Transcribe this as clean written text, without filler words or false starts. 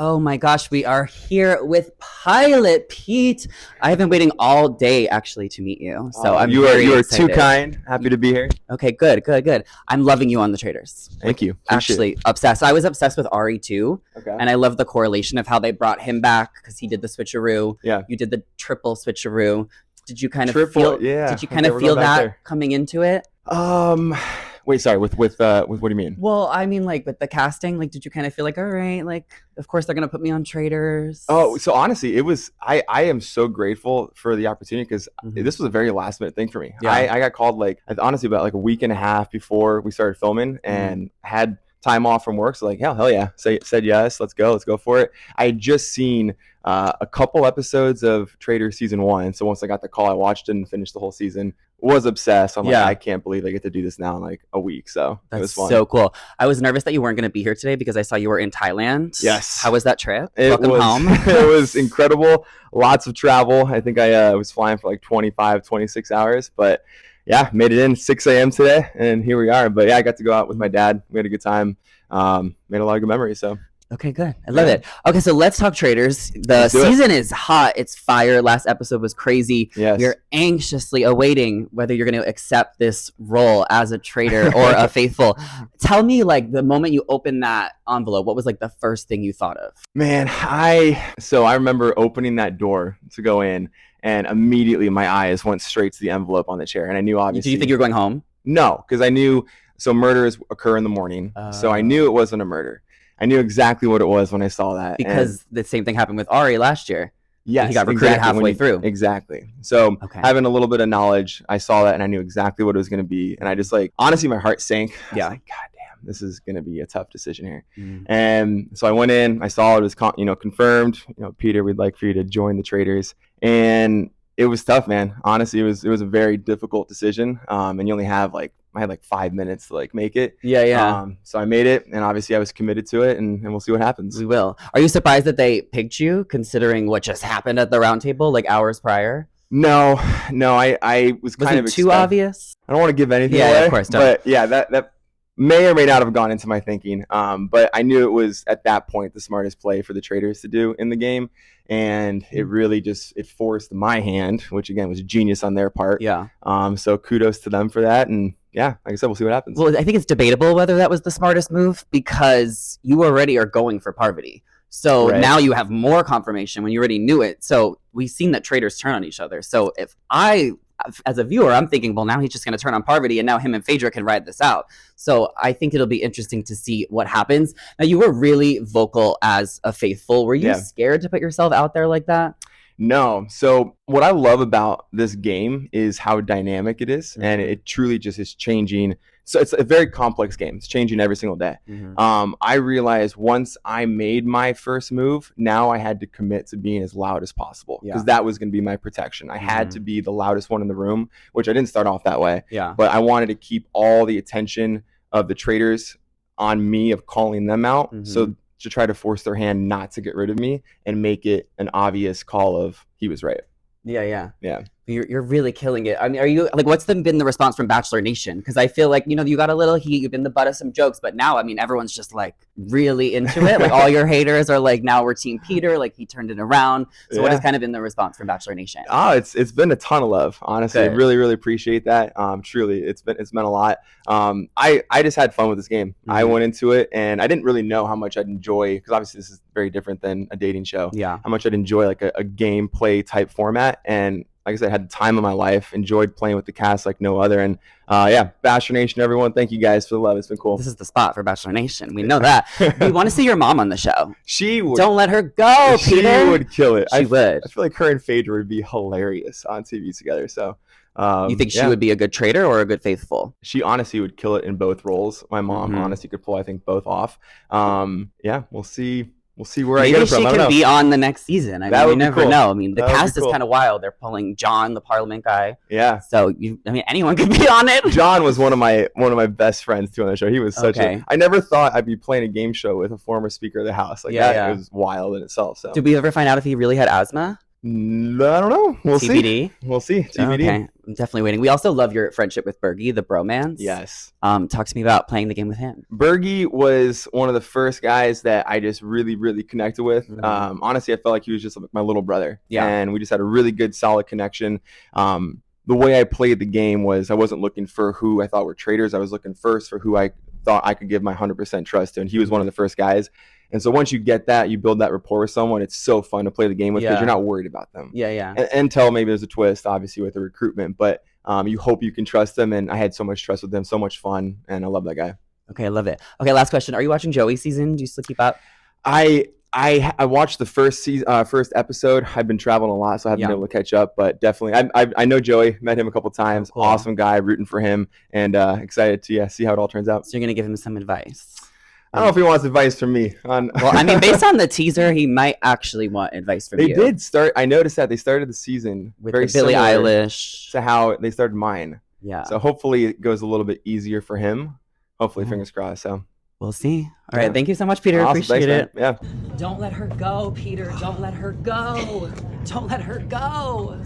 Oh my gosh, we are here with Pilot Pete. I have been waiting all day actually to meet you. So you are too kind. Happy to be here. Okay, good. I'm loving you on the Traitors. Thank you. Actually, obsessed. I was obsessed with Arie too. Okay. And I love the correlation of how they brought him back because he did the switcheroo. Yeah. You did the triple switcheroo. Did you kind of feel that coming into it? Wait, sorry. With what do you mean? Well, I mean, like with the casting, like, did you kind of feel like, all right, like, of course they're gonna put me on Traitors? Oh, so honestly, it was. I am so grateful for the opportunity because this was a very last minute thing for me. Yeah. I got called honestly about like a week and a half before we started filming and had time off from work. So like, hell yeah, said yes. Let's go for it. I had just seen a couple episodes of Traitor season 1. So once I got the call, I watched it and finished the whole season. Was obsessed. I'm like, I can't believe I get to do this now in like a week. So it was fun. So cool. I was nervous that you weren't going to be here today because I saw you were in Thailand. Yes. How was that trip? Welcome home. It was incredible. Lots of travel. I think I was flying for like 26 hours, but yeah, made it in 6 a.m. today and here we are. But yeah, I got to go out with my dad. We had a good time. Made a lot of good memories. So. Okay, good. I love it. Okay, so let's talk Traitors. The season is hot. It's fire. Last episode was crazy. Yes. We're anxiously awaiting whether you're going to accept this role as a traitor or a faithful. Tell me, like, the moment you opened that envelope, what was like the first thing you thought of? Man, I remember opening that door to go in and immediately my eyes went straight to the envelope on the chair. And I knew obviously. Did you think you were going home? No, because I knew, so murders occur in the morning. So I knew it wasn't a murder. I knew exactly what it was when I saw that. Because the same thing happened with Arie last year. Yes, he got recruited halfway through. Exactly. So having a little bit of knowledge, I saw that and I knew exactly what it was going to be. And I just honestly, my heart sank. I was like, God damn, this is going to be a tough decision here. And so I went in, I saw it was confirmed. Peter, we'd like for you to join the Traitors. And it was tough, man. Honestly, it was a very difficult decision. And you only have I had like 5 minutes to make it. Yeah. So I made it, and obviously I was committed to it, and we'll see what happens. We will. Are you surprised that they picked you, considering what just happened at the roundtable like hours prior? No. I was kind of too obvious. I don't want to give anything away. Yeah, of course. But yeah, that may or may not have gone into my thinking. But I knew it was at that point the smartest play for the Traitors to do in the game. And it really it forced my hand, which again was genius on their part. Yeah. So kudos to them for that. And yeah, like I said, we'll see what happens. Well, I think it's debatable whether that was the smartest move because you already are going for Parvati. So now you have more confirmation when you already knew it. So we've seen that Traitors turn on each other. So if as a viewer, I'm thinking, well, now he's just going to turn on Parvati and now him and Phaedra can ride this out. So I think it'll be interesting to see what happens. Now, you were really vocal as a faithful. Were you scared to put yourself out there like that? No. So what I love about this game is how dynamic it is. And it truly just is changing. So it's a very complex game. It's changing every single day. I realized once I made my first move, now I had to commit to being as loud as possible because that was going to be my protection. I had to be the loudest one in the room, which I didn't start off that way. Yeah. But I wanted to keep all the attention of the Traitors on me of calling them out. So to try to force their hand not to get rid of me and make it an obvious call of he was right. Yeah. You're really killing it. I mean, are you what's been the response from Bachelor Nation? Because I feel like, you got a little heat, you've been the butt of some jokes, but now, I mean, everyone's just really into it. All your haters are now we're Team Peter, he turned it around. So what has kind of been the response from Bachelor Nation? It's been a ton of love, honestly. Good. I really, really appreciate that. Truly, it's meant a lot. I just had fun with this game. I went into it and I didn't really know how much I'd enjoy, because obviously this is very different than a dating show. Yeah. How much I'd enjoy a gameplay type format. And like I said, I had the time of my life, enjoyed playing with the cast like no other. And Bachelor Nation, everyone, thank you guys for the love. It's been cool. This is the spot for Bachelor Nation. We know that. We want to see your mom on the show. She would. Don't let her go, Peter. She would kill it. She would. I feel like her and Phaedra would be hilarious on TV together. So you think she would be a good traitor or a good faithful? She honestly would kill it in both roles. My mom honestly could pull, I think, both off. We'll see. We'll see where I get it from. Maybe she can be on the next season. I mean, you never know. I mean, the cast is kind of wild. They're pulling John, the Parliament guy. Yeah. So anyone could be on it. John was one of my best friends too on the show. He was I never thought I'd be playing a game show with a former Speaker of the House. That was wild in itself. So did we ever find out if he really had asthma? I don't know. We'll TBD? See. We'll see. TBD. Okay. I'm definitely waiting. We also love your friendship with Bergie, the bromance. Yes. Talk to me about playing the game with him. Bergie was one of the first guys that I just really, really connected with. Honestly, I felt like he was just like my little brother. Yeah. And we just had a really good, solid connection. The way I played the game was I wasn't looking for who I thought were traitors. I was looking first for who I thought I could give my 100% trust to. And he was one of the first guys. And so once you get that, you build that rapport with someone, it's so fun to play the game with because you're not worried about them. Yeah. Until maybe there's a twist, obviously, with the recruitment. But you hope you can trust them. And I had so much trust with them, so much fun. And I love that guy. Okay, I love it. Okay, last question. Are you watching Joey's season? Do you still keep up? I watched the first episode. I've been traveling a lot, so I haven't been able to catch up. But definitely, I know Joey. Met him a couple times. Cool. Awesome guy. Rooting for him, and excited to see how it all turns out. So you're gonna give him some advice. I don't know if he wants advice from me. Well, I mean, based on the teaser, he might actually want advice from you. They did start. I noticed that they started the season with very Billie Eilish to how they started mine. Yeah. So hopefully it goes a little bit easier for him. Hopefully, fingers crossed. So we'll see. All right. Thank you so much, Peter. Awesome. Appreciate it. Yeah. Don't let her go, Peter. Don't let her go. Don't let her go.